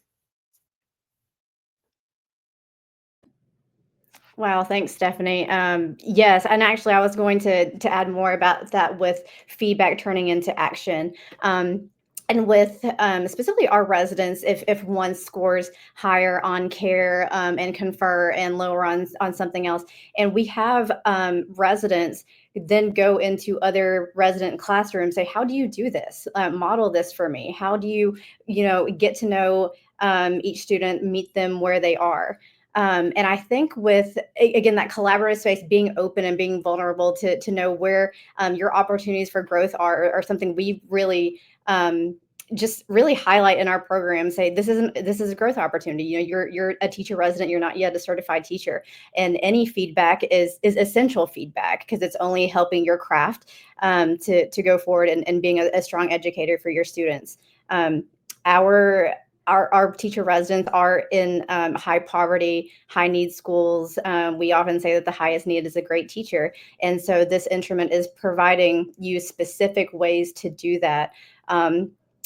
S3: Wow, thanks, Stephanie. Yes, and actually, I was going to add more about that with feedback turning into action. And with specifically our residents, if one scores higher on care and confer and lower on something else, and we have residents then go into other resident classrooms, say, how do you do this? Model this for me. How do you, get to know each student, meet them where they are. And I think with, again, that collaborative space, being open and being vulnerable to know where your opportunities for growth are something we really just really highlight in our program. Say this is a growth opportunity. You're a teacher resident, you're not yet a certified teacher, and any feedback is essential feedback because it's only helping your craft to go forward and being a strong educator for your students. Our teacher residents are in high poverty, high need schools. We often say that the highest need is a great teacher. And so this instrument is providing you specific ways to do that.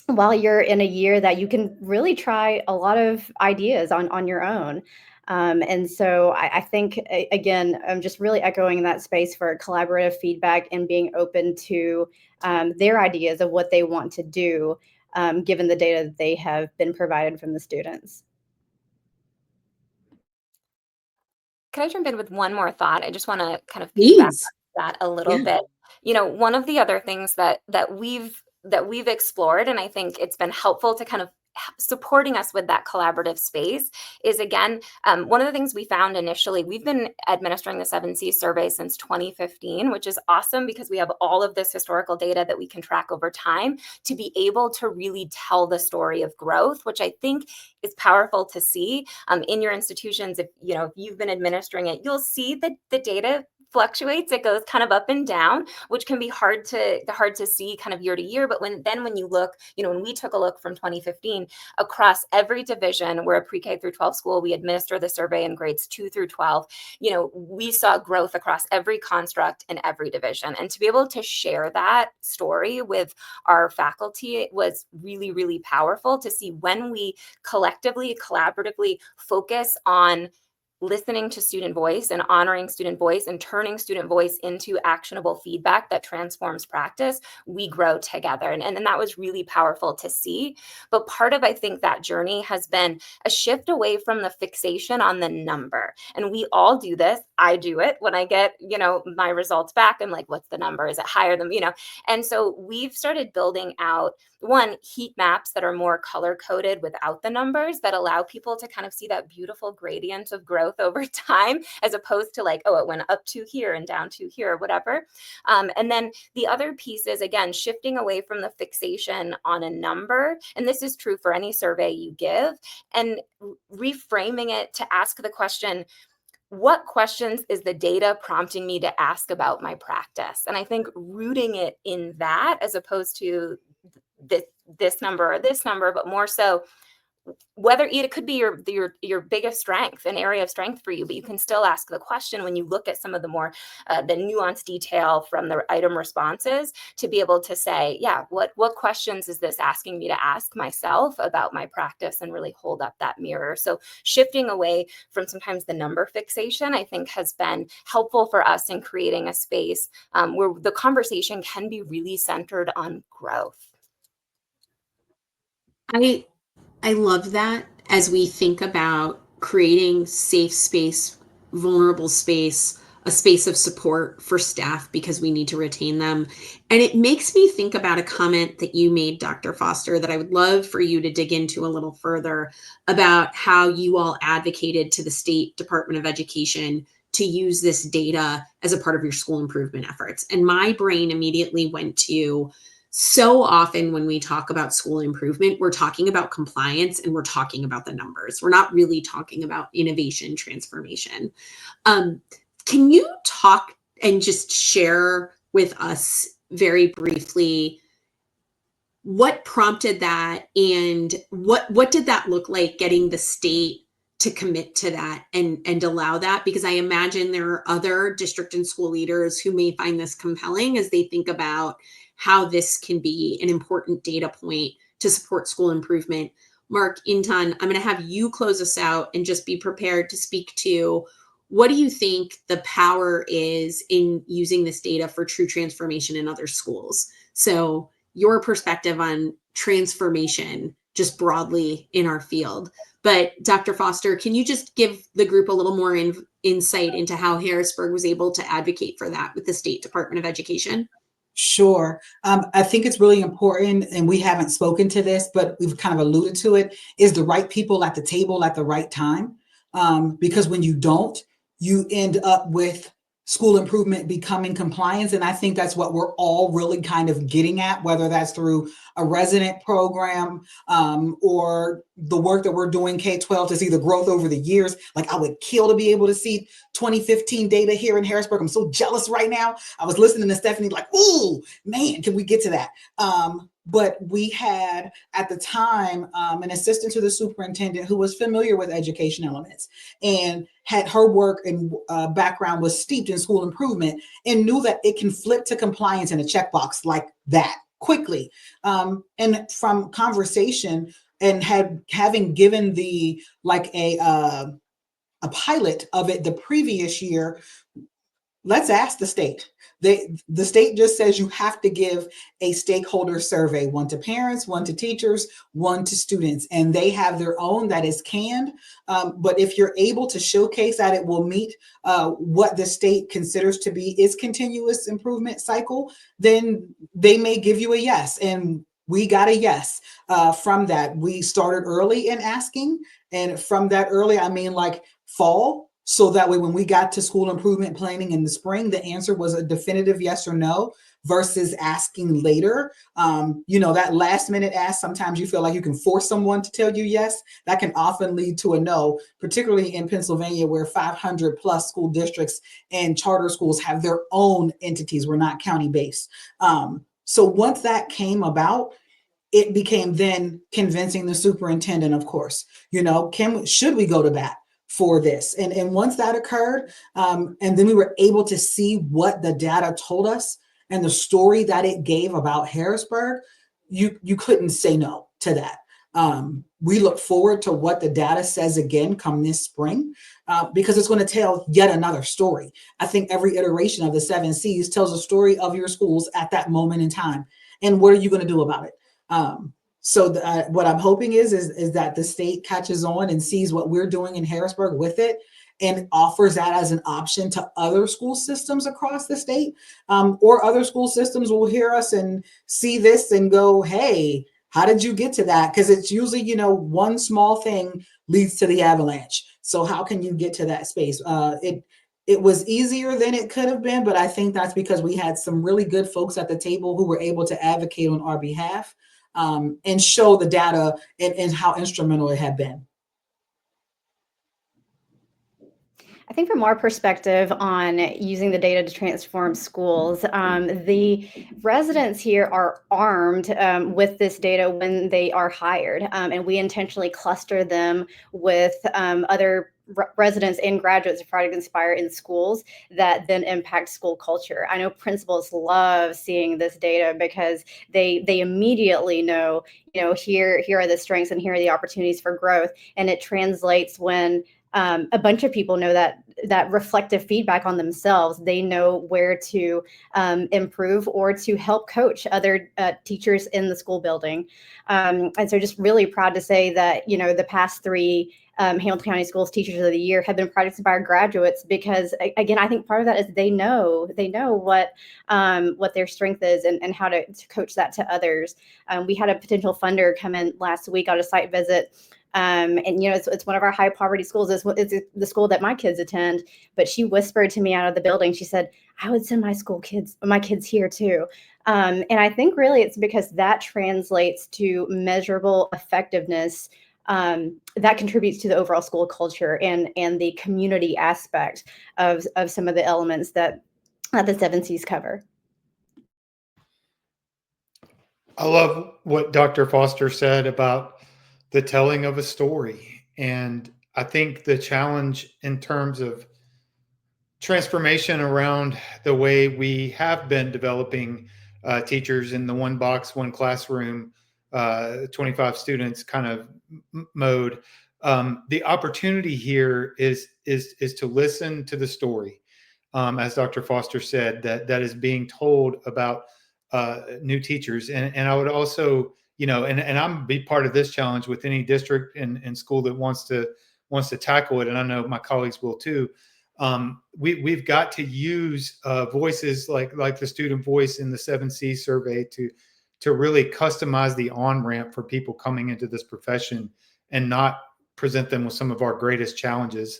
S3: While you're in a year that you can really try a lot of ideas on your own. And so I think, again, I'm just really echoing that space for collaborative feedback and being open to their ideas of what they want to do. Given the data that they have been provided from the students.
S4: Can I jump in with one more thought? I just want to kind of piggyback on
S1: Please.
S4: that a little
S1: Yeah.
S4: bit. One of the other things that we've explored, and I think it's been helpful to kind of supporting us with that collaborative space is, again, one of the things we found initially. We've been administering the 7C survey since 2015, which is awesome because we have all of this historical data that we can track over time to be able to really tell the story of growth, which I think is powerful to see in your institutions. If you've been administering it, you'll see that the data fluctuates. It goes kind of up and down, which can be hard to see kind of year to year. But when you look, when we took a look from 2015 across every division, we're a pre-K through 12 school, we administer the survey in grades 2 through 12. We saw growth across every construct in every division. And to be able to share that story with our faculty was really, really powerful to see when we collectively, collaboratively focus on listening to student voice and honoring student voice and turning student voice into actionable feedback that transforms practice, we grow together. And that was really powerful to see. But part of, I think, that journey has been a shift away from the fixation on the number. And we all do this. I do it when I get, my results back. I'm like, what's the number? Is it higher than, And so we've started building out heat maps that are more color coded without the numbers that allow people to kind of see that beautiful gradient of growth over time, as opposed to like, oh, it went up to here and down to here or whatever. And then the other piece is, again, shifting away from the fixation on a number. And this is true for any survey you give, and reframing it to ask the question, what questions is the data prompting me to ask about my practice? And I think rooting it in that, as opposed to this number or this number, but more so whether it could be your biggest strength, an area of strength for you, but you can still ask the question when you look at some of the more the nuanced detail from the item responses to be able to say, yeah, what questions is this asking me to ask myself about my practice, and really hold up that mirror. So shifting away from sometimes the number fixation, I think, has been helpful for us in creating a space where the conversation can be really centered on growth.
S1: I love that as we think about creating safe space, vulnerable space, a space of support for staff because we need to retain them. And it makes me think about a comment that you made, Dr. Foster, that I would love for you to dig into a little further about how you all advocated to the State Department of Education to use this data as a part of your school improvement efforts. And my brain immediately went to, so often when we talk about school improvement, we're talking about compliance and we're talking about the numbers. We're not really talking about innovation, transformation. Can you talk and just share with us very briefly what prompted that, and what did that look like, getting the state to commit to that and allow that? Because I imagine there are other district and school leaders who may find this compelling as they think about how this can be an important data point to support school improvement. Mark Inton, I'm going to have you close us out and just be prepared to speak to, what do you think the power is in using this data for true transformation in other schools? So your perspective on transformation just broadly in our field. But Dr. Foster, can you just give the group a little more insight into how Harrisburg was able to advocate for that with the State Department of Education?
S2: Sure. I think it's really important, and we haven't spoken to this, but we've kind of alluded to it, is the right people at the table at the right time. Because when you don't, you end up with school improvement becoming compliance. And I think that's what we're all really kind of getting at, whether that's through a resident program or the work that we're doing K-12 to see the growth over the years. Like, I would kill to be able to see 2015 data here in Harrisburg. I'm so jealous right now. I was listening to Stephanie like, ooh, man, can we get to that? But we had at the time an assistant to the superintendent who was familiar with education elements and had her work and background was steeped in school improvement and knew that it can flip to compliance in a checkbox like that quickly. And from conversation and having given the like a pilot of it the previous year, let's ask the state. The state just says you have to give a stakeholder survey, one to parents, one to teachers, one to students, and they have their own that is canned. But if you're able to showcase that it will meet what the state considers to be its continuous improvement cycle, then they may give you a yes. And we got a yes from that. We started early in asking, and from that early, I mean like fall. So that way, when we got to school improvement planning in the spring, the answer was a definitive yes or no versus asking later. That last minute ask, sometimes you feel like you can force someone to tell you yes. That can often lead to a no, particularly in Pennsylvania, where 500 plus school districts and charter schools have their own entities. We're not county based. So once that came about, it became then convincing the superintendent, of course, should we go to bat for this? And once that occurred, and then we were able to see what the data told us and the story that it gave about Harrisburg, you couldn't say no to that. We look forward to what the data says again come this spring, because it's going to tell yet another story. I think every iteration of the 7 C's tells a story of your schools at that moment in time. And what are you going to do about it? So what I'm hoping is that the state catches on and sees what we're doing in Harrisburg with it and offers that as an option to other school systems across the state, or other school systems will hear us and see this and go, hey, how did you get to that? Because it's usually, one small thing leads to the avalanche. So how can you get to that space? It was easier than it could have been, but I think that's because we had some really good folks at the table who were able to advocate on our behalf. And show the data and how instrumental it had been.
S3: I think from our perspective on using the data to transform schools, the residents here are armed with this data when they are hired, and we intentionally cluster them with other residents and graduates of Project Inspire in schools that then impact school culture. I know principals love seeing this data because they immediately know, here are the strengths and here are the opportunities for growth, and it translates when a bunch of people know that reflective feedback on themselves. They know where to improve or to help coach other teachers in the school building. And so just really proud to say that, the past 3 Hamilton County Schools Teachers of the Year have been Project Inspire graduates because, again, I think part of that is they know what their strength is and how to coach that to others. We had a potential funder come in last week on a site visit. And it's one of our high poverty schools. It's the school that my kids attend. But she whispered to me out of the building. She said, "I would send my kids here too." And I think really it's because that translates to measurable effectiveness that contributes to the overall school culture and the community aspect of some of the elements that the 7 C's cover.
S5: I love what Dr. Foster said about the telling of a story. And I think the challenge in terms of transformation around the way we have been developing teachers in the one box, one classroom, 25 students kind of mode. The opportunity here is to listen to the story, as Dr. Foster said, that is being told about new teachers. And I would also, and I'm be part of this challenge with any district and school that wants to tackle it. And I know my colleagues will too. We've got to use voices like the student voice in the 7C survey to really customize the on-ramp for people coming into this profession and not present them with some of our greatest challenges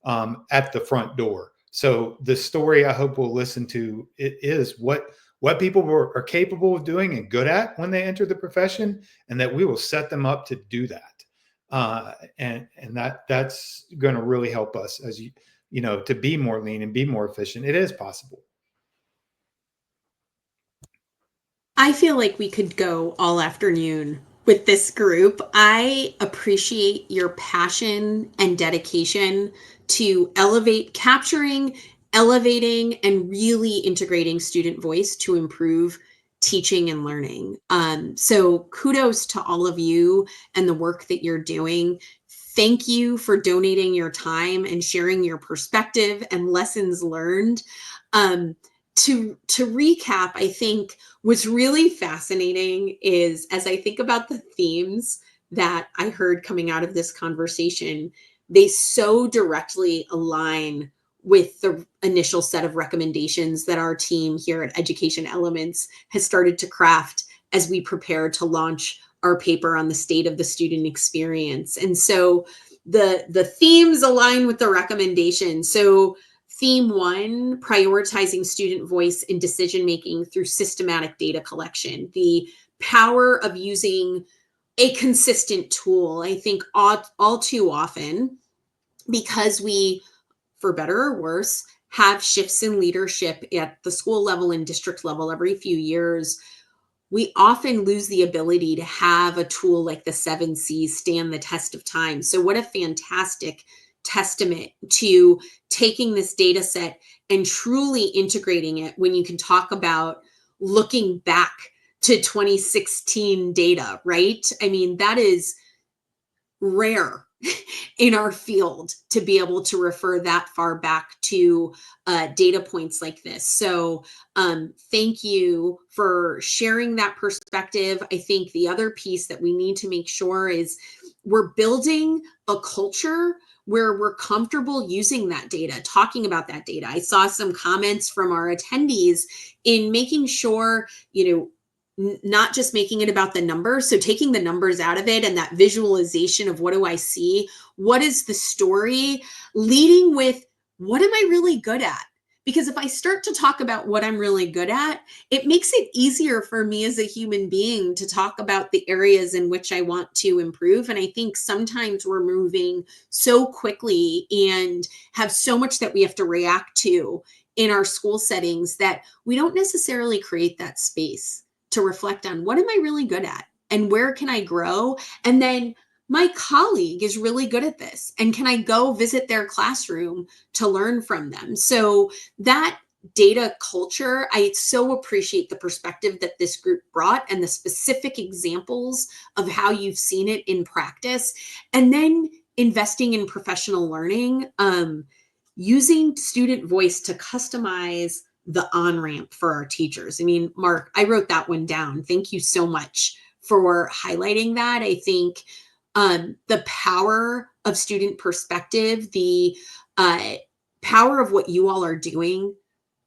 S5: at the front door. So the story I hope we'll listen to is what people are capable of doing and good at when they enter the profession, and that we will set them up to do that. And that's going to really help us as to be more lean and be more efficient. It is possible.
S1: I feel like we could go all afternoon with this group. I appreciate your passion and dedication to elevating, and really integrating student voice to improve teaching and learning. So kudos to all of you and the work that you're doing. Thank you for donating your time and sharing your perspective and lessons learned. To recap, I think what's really fascinating is, as I think about the themes that I heard coming out of this conversation, they so directly align with the initial set of recommendations that our team here at Education Elements has started to craft as we prepare to launch our paper on the state of the student experience. And so the themes align with the recommendations. So theme 1, prioritizing student voice in decision-making through systematic data collection. The power of using a consistent tool. I think all too often, because we, for better or worse, have shifts in leadership at the school level and district level every few years, we often lose the ability to have a tool like the 7Cs stand the test of time. So what a fantastic testament to taking this data set and truly integrating it when you can talk about looking back to 2016 data, right? I mean, that is rare in our field to be able to refer that far back to data points like this. So thank you for sharing that perspective. I think the other piece that we need to make sure is we're building a culture where we're comfortable using that data, talking about that data. I saw some comments from our attendees in making sure, not just making it about the numbers. So taking the numbers out of it and that visualization of what do I see? What is the story? Leading with what am I really good at? Because if I start to talk about what I'm really good at, it makes it easier for me as a human being to talk about the areas in which I want to improve. And I think sometimes we're moving so quickly and have so much that we have to react to in our school settings that we don't necessarily create that space to reflect on what am I really good at and where can I grow? And then my colleague is really good at this. And can I go visit their classroom to learn from them? So that data culture, I so appreciate the perspective that this group brought and the specific examples of how you've seen it in practice. And then investing in professional learning, using student voice to customize the on-ramp for our teachers. I mean, Mark, I wrote that one down. Thank you so much for highlighting that. I think the power of student perspective, the power of what you all are doing,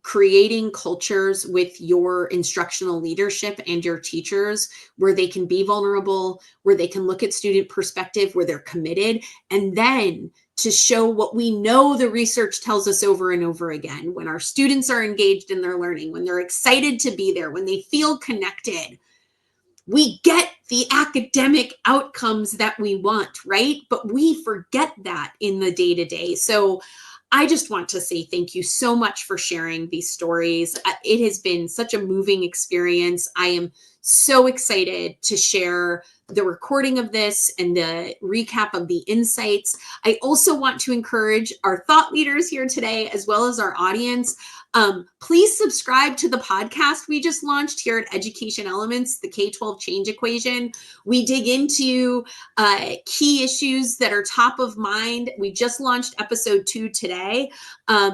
S1: creating cultures with your instructional leadership and your teachers where they can be vulnerable, where they can look at student perspective, where they're committed, and then to show what we know the research tells us over and over again. When our students are engaged in their learning, when they're excited to be there, when they feel connected, we get the academic outcomes that we want, right? But we forget that in the day-to-day. So I just want to say thank you so much for sharing these stories. It has been such a moving experience. I am so excited to share the recording of this and the recap of the insights. I also want to encourage our thought leaders here today, as well as our audience. Please subscribe to the podcast we just launched here at Education Elements, the K-12 Change Equation. We dig into key issues that are top of mind. We just launched episode 2 today.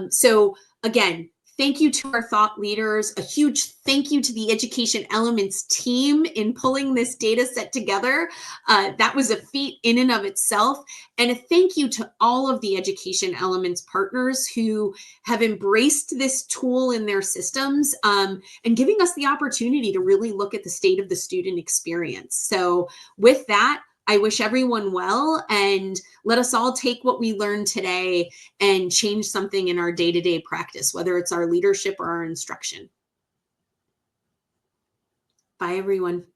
S1: So again, thank you to our thought leaders. A huge thank you to the Education Elements team in pulling this data set together. That was a feat in and of itself. And a thank you to all of the Education Elements partners who have embraced this tool in their systems and giving us the opportunity to really look at the state of the student experience. So with that, I wish everyone well, and let us all take what we learned today and change something in our day-to-day practice, whether it's our leadership or our instruction. Bye, everyone.